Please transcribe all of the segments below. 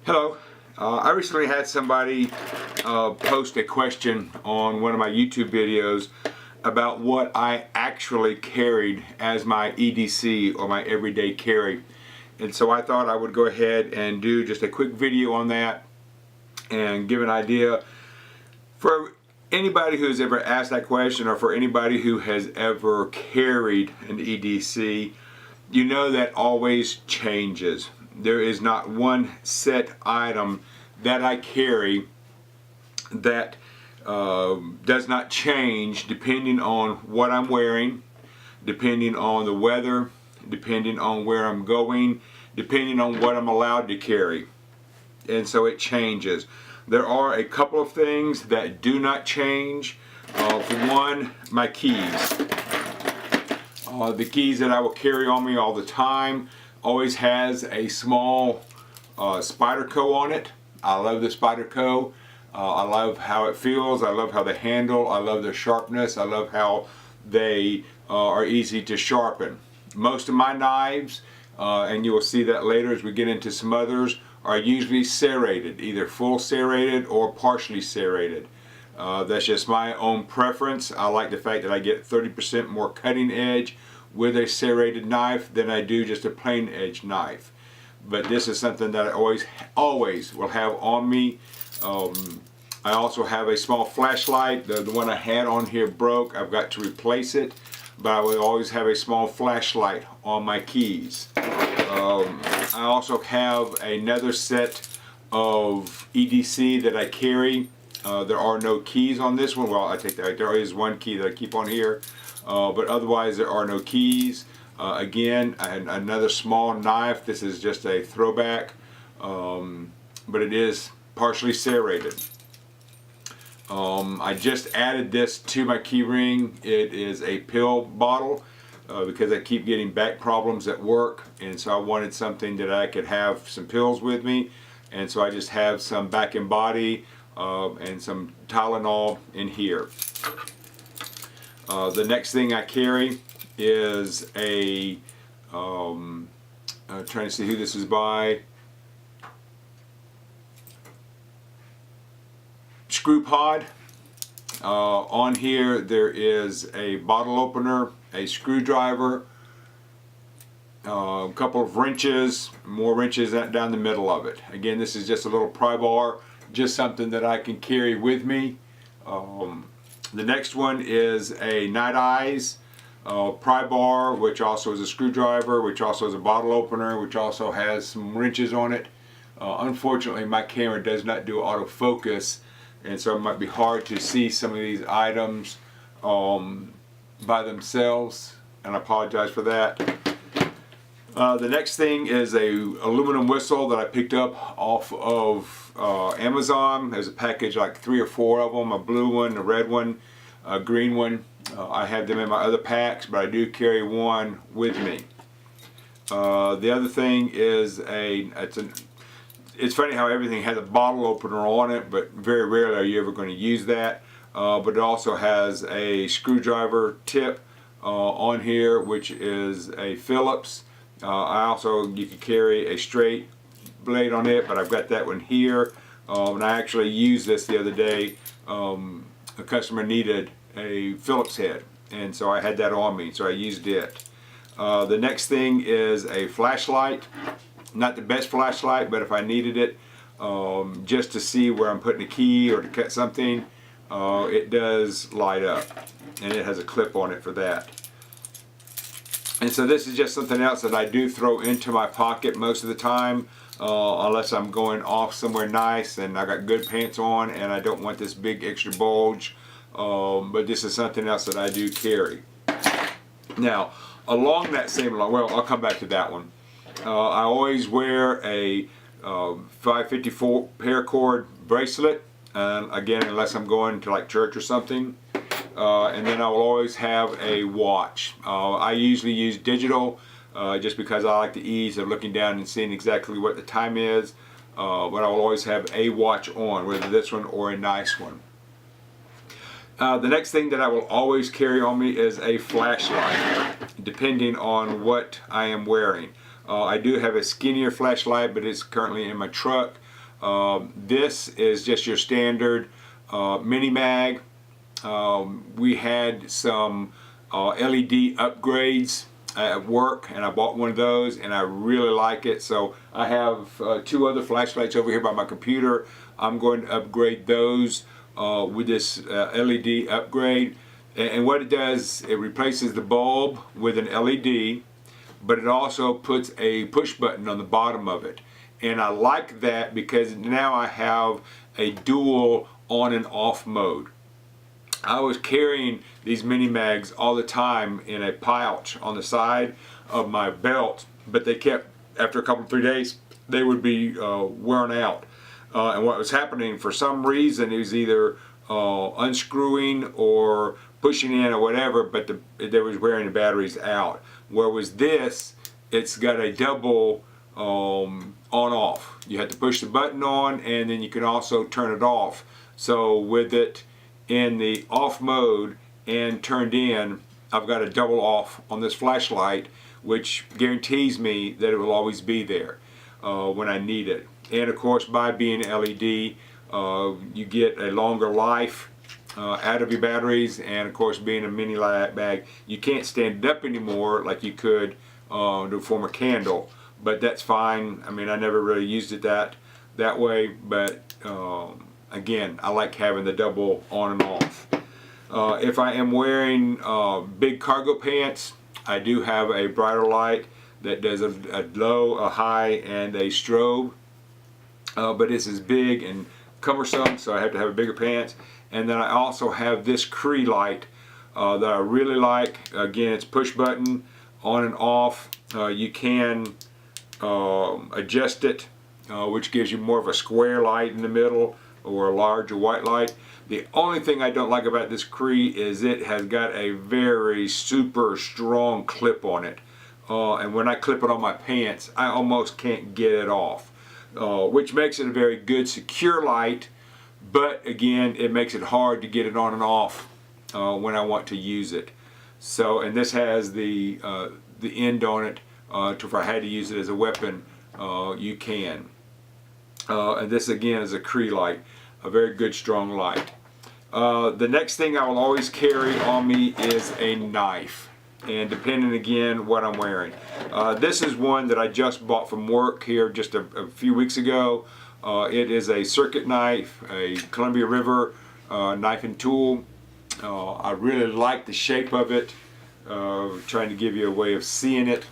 Hello. I recently had somebody post a question on one of my YouTube videos about what I actually carried as my EDC, or my everyday carry. And so I thought I would go ahead and do just a quick video on that and give an idea for anybody who's ever asked that question, or for anybody who has ever carried an EDC. You know that always changes. There is not one set item that I carry that does not change depending on what I'm wearing, depending on the weather, depending on where I'm going, depending on what I'm allowed to carry. And so it changes. There are a couple of things that do not change. For one, my keys. The keys that I will carry on me all the time always has a small Spyderco on it. I love the Spyderco. I love how it feels. I love how they handle. I love their sharpness. I love how they are easy to sharpen. Most of my knives, and you will see that later as we get into some others, are usually serrated, either full serrated or partially serrated. That's just my own preference. I like the fact that I get 30% more cutting edge with a serrated knife than I do just a plain edge knife. But this is something that I always will have on me. I also have a small flashlight. The one I had on here broke. I've got to replace it, but I will always have a small flashlight on my keys. I also have another set of EDC that I carry. There are no keys on this one. Well, I take that. There is one key that I keep on here, but otherwise there are no keys. Again, another small knife. This is just a throwback, but it is partially serrated. I just added this to my key ring. It is a pill bottle because I keep getting back problems at work, and so I wanted something that I could have some pills with me, and so I just have some Back and Body and some Tylenol in here. The next thing I carry is a I'm trying to see who this is by. Screw pod. On here there is a bottle opener, a screwdriver, a couple of wrenches, more wrenches down the middle of it. Again, this is just a little pry bar, just something that I can carry with me. The next one is a Night Eyes pry bar, which also is a screwdriver, which also is a bottle opener, which also has some wrenches on it. Unfortunately, my camera does not do autofocus, and so it might be hard to see some of these items by themselves, and I apologize for that. The next thing is a aluminum whistle that I picked up off of Amazon. There's a package, like 3 or 4 of them, a blue one, a red one, a green one. I have them in my other packs, but I do carry one with me. The other thing is it's funny how everything has a bottle opener on it, but very rarely are you ever going to use that. But it also has a screwdriver tip on here, which is a Phillips. You can carry a straight blade on it, but I've got that one here. And I actually used this the other day. A customer needed a Phillips head, and so I had that on me, so I used it. The next thing is a flashlight. Not the best flashlight, but if I needed it just to see where I'm putting a key or to cut something, it does light up, and it has a clip on it for that. And so this is just something else that I do throw into my pocket most of the time, unless I'm going off somewhere nice and I got good pants on and I don't want this big extra bulge. But this is something else that I do carry. Now, along that same line, well, I'll come back to that one. I always wear a 554 paracord bracelet, again, unless I'm going to like church or something. And then I will always have a watch. I usually use digital just because I like the ease of looking down and seeing exactly what the time is. But I will always have a watch on, whether this one or a nice one. The next thing that I will always carry on me is a flashlight, depending on what I am wearing. I do have a skinnier flashlight, but it's currently in my truck. This is just your standard mini mag. We had some LED upgrades at work, and I bought one of those and I really like it. So I have 2 other flashlights over here by my computer. I'm going to upgrade those with this LED upgrade. And what it does, it replaces the bulb with an LED, but it also puts a push button on the bottom of it. And I like that because now I have a dual on and off mode. I was carrying these mini mags all the time in a pouch on the side of my belt, but they kept, after a couple 3 days, they would be worn out. And what was happening, for some reason, it was either unscrewing or pushing in or whatever, but they was wearing the batteries out. Whereas this, it's got a double on-off. You have to push the button on, and then you can also turn it off. So with it in the off mode and turned in, I've got a double off on this flashlight, which guarantees me that it will always be there when I need it. And of course, by being LED, you get a longer life out of your batteries, and of course, being a mini bag, you can't stand it up anymore like you could to form a candle, but that's fine. I mean, I never really used it that way, but again, I like having the double on and off. If I am wearing big cargo pants, I do have a brighter light that does a low, a high, and a strobe. But this is big and cumbersome, so I have to have a bigger pants. And then I also have this Cree light that I really like. Again, it's push button on and off. You can adjust it, which gives you more of a square light in the middle or a larger white light. The only thing I don't like about this Cree is it has got a very super strong clip on it. And when I clip it on my pants, I almost can't get it off. Which makes it a very good secure light, but again, it makes it hard to get it on and off when I want to use it. So, and this has the end on it, to if I had to use it as a weapon, you can. And this again is a Cree light, a very good strong light. The next thing I will always carry on me is a knife, and depending again what I'm wearing. This is one that I just bought from work here just a few weeks ago. It is a circuit knife, a Columbia River knife and tool. I really like the shape of it, trying to give you a way of seeing it.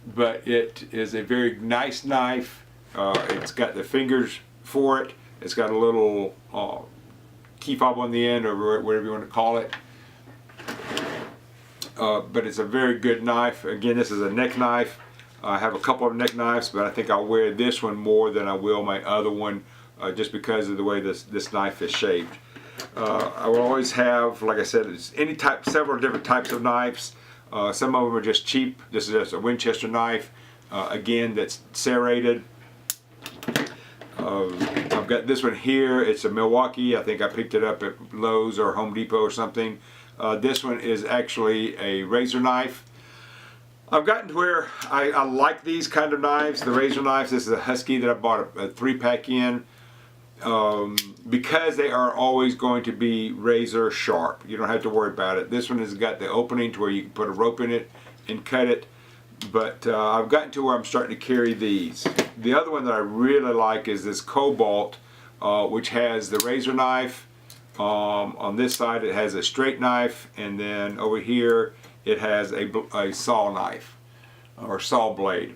But it is a very nice knife. It's got the fingers for it. It's got a little key fob on the end, or whatever you want to call it. But it's a very good knife. Again, this is a neck knife. I have a couple of neck knives, but I think I'll wear this one more than I will my other one, just because of the way this knife is shaped. I will always have, like I said, several different types of knives. Some of them are just cheap. This is just a Winchester knife, again, that's serrated. I've got this one here. It's a Milwaukee. I think I picked it up at Lowe's or Home Depot or something. This one is actually a razor knife. I've gotten to where I like these kind of knives, the razor knives. This is a Husky that I bought a 3-pack in, because they are always going to be razor sharp. You don't have to worry about it. This one has got the opening to where you can put a rope in it and cut it. But I've gotten to where I'm starting to carry these. The other one that I really like is this Cobalt, which has the razor knife. On this side it has a straight knife, and then over here it has a saw knife or saw blade.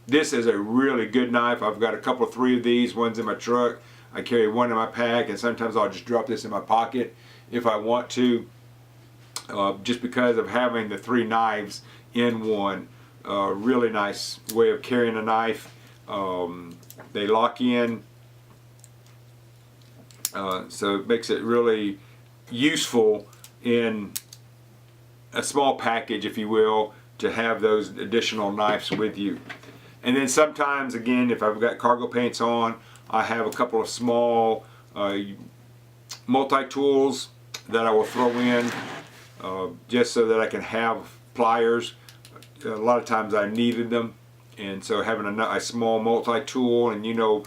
This is a really good knife. I've got a couple, 3 of these. One's in my truck. I carry one in my pack, and sometimes I'll just drop this in my pocket if I want to, just because of having the 3 knives in one. Really nice way of carrying a knife. They lock in, so it makes it really useful in a small package, if you will, to have those additional knives with you. And then sometimes, again, if I've got cargo pants on, I have a couple of small multi-tools that I will throw in, just so that I can have pliers. A lot of times I needed them, And so having a small multi-tool, and you know,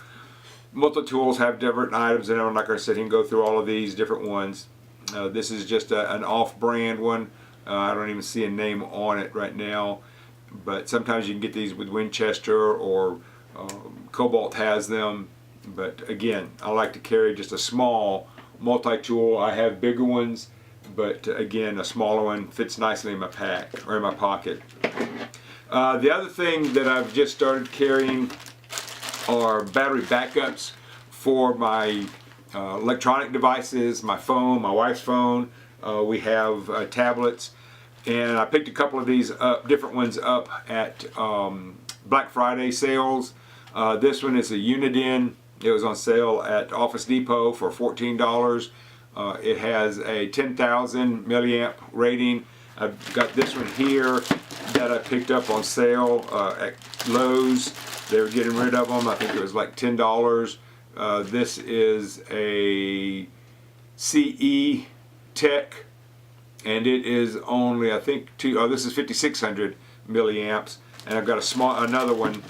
multi-tools have different items, and I'm not going to sit here and go through all of these different ones. This is just an off-brand one. I don't even see a name on it right now, but sometimes you can get these with Winchester, or Cobalt has them. But again, I like to carry just a small multi-tool. I have bigger ones, but again, a smaller one fits nicely in my pack or in my pocket. The other thing that I've just started carrying are battery backups for my electronic devices, my phone, my wife's phone. We have tablets, and I picked a couple of these up, different ones up at Black Friday sales. This one is a Uniden. It was on sale at Office Depot for $14. It has a 10,000 milliamp rating. I've got this one here that I picked up on sale at Lowe's. They were getting rid of them. I think it was like $10. This is a CE Tech, and it is only, I think, this is 5,600 milliamps, and I've got another one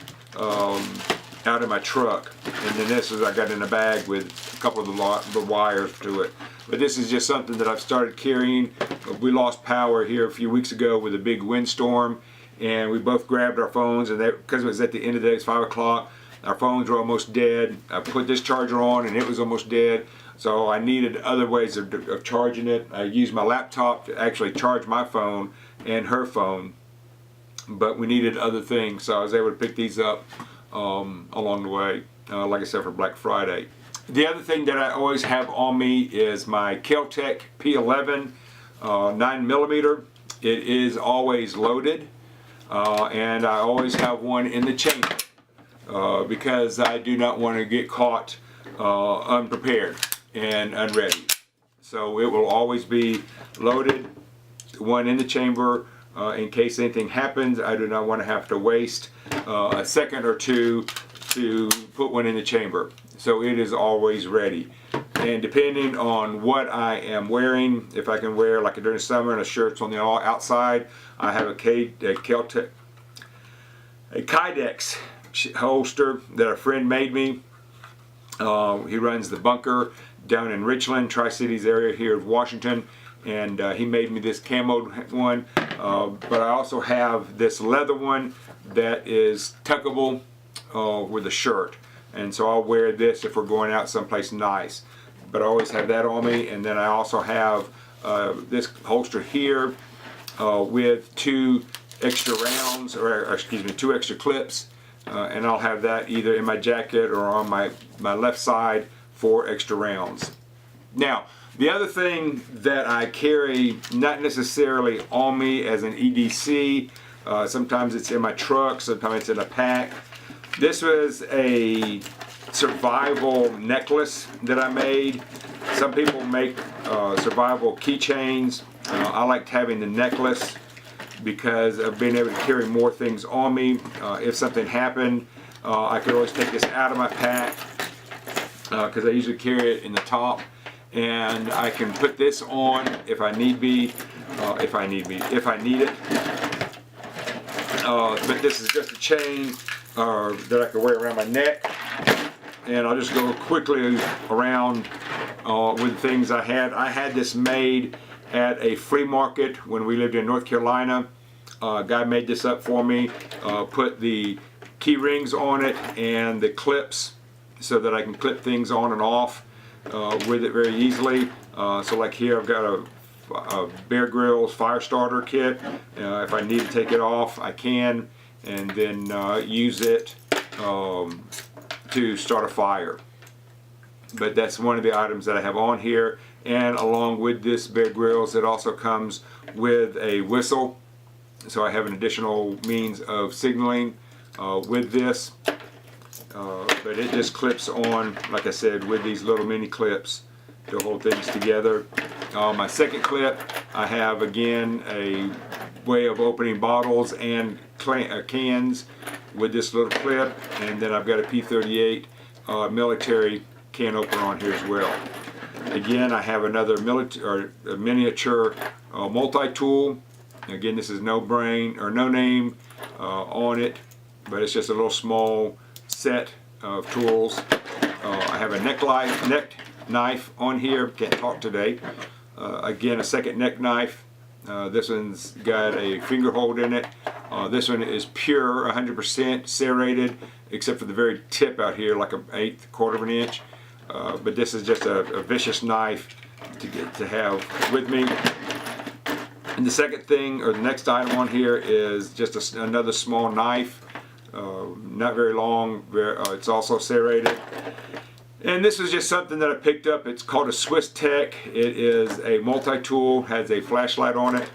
out in my truck, and then this is I got in a bag with a couple of the wires to it. But this is just something that I've started carrying. We lost power here a few weeks ago with a big windstorm, and we both grabbed our phones, and because it was at the end of the day, it's 5 o'clock, our phones were almost dead. I put this charger on and it was almost dead, so I needed other ways of charging it. I used my laptop to actually charge my phone and her phone, but we needed other things, so I was able to pick these up along the way, like I said, for Black Friday. The other thing that I always have on me is my Kel-Tec P11 9mm. It is always loaded, and I always have one in the chamber because I do not want to get caught unprepared and unready. So it will always be loaded, one in the chamber, in case anything happens. I do not want to have to waste a second or two to put one in the chamber. So it is always ready. And depending on what I am wearing, if I can wear, like during the summer, and a shirt's on the outside, I have a Kel-Tec, a Kydex holster that a friend made me. He runs the bunker down in Richland, Tri-Cities area here of Washington, and he made me this camoed one. But I also have this leather one that is tuckable with a shirt, and so I'll wear this if we're going out someplace nice. But I always have that on me, and then I also have this holster here with 2 extra rounds, or excuse me, 2 extra clips, and I'll have that either in my jacket or on my left side for extra rounds. Now, the other thing that I carry, not necessarily on me as an EDC, sometimes it's in my truck, sometimes it's in a pack. This was a survival necklace that I made. Some people make survival keychains. I liked having the necklace because of being able to carry more things on me. If something happened, I could always take this out of my pack because I usually carry it in the top, and I can put this on if I need if I need it. But this is just a chain that I can wear around my neck, and I'll just go quickly around with things I had. I had this made at a flea market when we lived in North Carolina. A guy made this up for me, put the key rings on it and the clips so that I can clip things on and off with it very easily. So like here I've got a Bear Grylls fire starter kit. If I need to take it off, I can, and then use it to start a fire. But that's one of the items that I have on here. And along with this Bear Grylls, it also comes with a whistle. So I have an additional means of signaling with this. But it just clips on, like I said, with these little mini clips to hold things together. My second clip, I have again a way of opening bottles and cans with this little clip, and then I've got a P38 military can opener on here as well. Again, I have another miniature multi-tool. Again, this is no name on it, but it's just a little small set of tools. I have a neck knife on here. Can't talk today. Again, a second neck knife. This one's got a finger hold in it. This one is pure, 100% serrated, except for the very tip out here, like an eighth, quarter of an inch. But this is just a vicious knife to have with me. And the second thing, or the next item on here, is just another small knife. Not very long. It's also serrated. And this is just something that I picked up. It's called a Swiss Tech. It is a multi-tool, has a flashlight on it,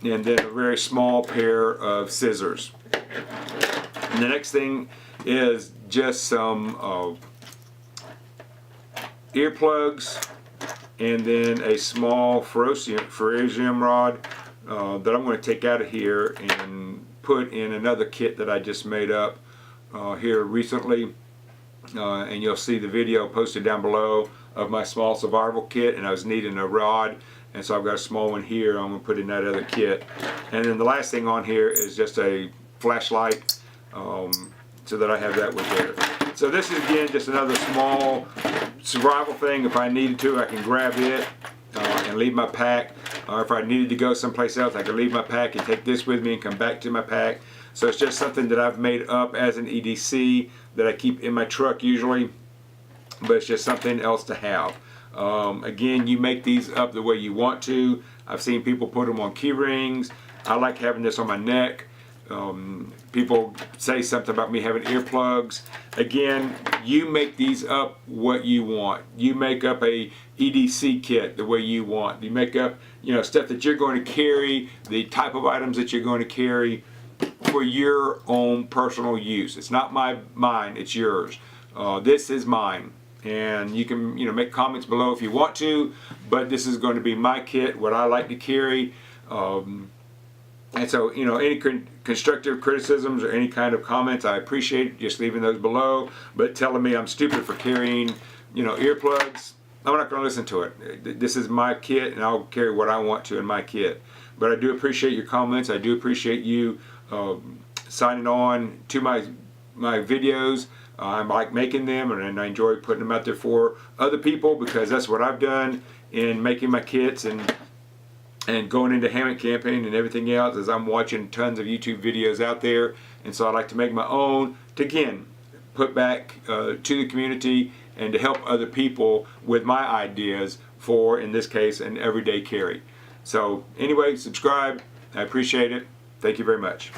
and then a very small pair of scissors. And the next thing is just some earplugs, and then a small ferrocium rod that I'm going to take out of here and put in another kit that I just made up here recently. And you'll see the video posted down below of my small survival kit, and I was needing a rod, and so I've got a small one here. I'm going to put in that other kit. And then the last thing on here is just a flashlight, so that I have that with there. So this is, again, just another small survival thing. If I needed to, I can grab it and leave my pack. Or if I needed to go someplace else, I could leave my pack and take this with me and come back to my pack. So it's just something that I've made up as an EDC that I keep in my truck usually, but it's just something else to have. Again, you make these up the way you want to. I've seen people put them on key rings. I like having this on my neck. People say something about me having earplugs. Again, you make these up what you want. You make up a EDC kit the way you want. You make up, stuff that you're going to carry, the type of items that you're going to carry for your own personal use. It's not mine, it's yours. This is mine. And you can, make comments below if you want to, but this is going to be my kit, what I like to carry. And so, any constructive criticisms or any kind of comments, I appreciate just leaving those below. But telling me I'm stupid for carrying, earplugs, I'm not going to listen to it. This is my kit, and I'll carry what I want to in my kit. But I do appreciate your comments. I do appreciate you signing on to my videos. I like making them, and I enjoy putting them out there for other people, because that's what I've done in making my kits and going into hammock camping and everything else, is I'm watching tons of YouTube videos out there, and so I like to make my own to, again, put back to the community and to help other people with my ideas for, in this case, an everyday carry. So anyway, subscribe. I appreciate it. Thank you very much.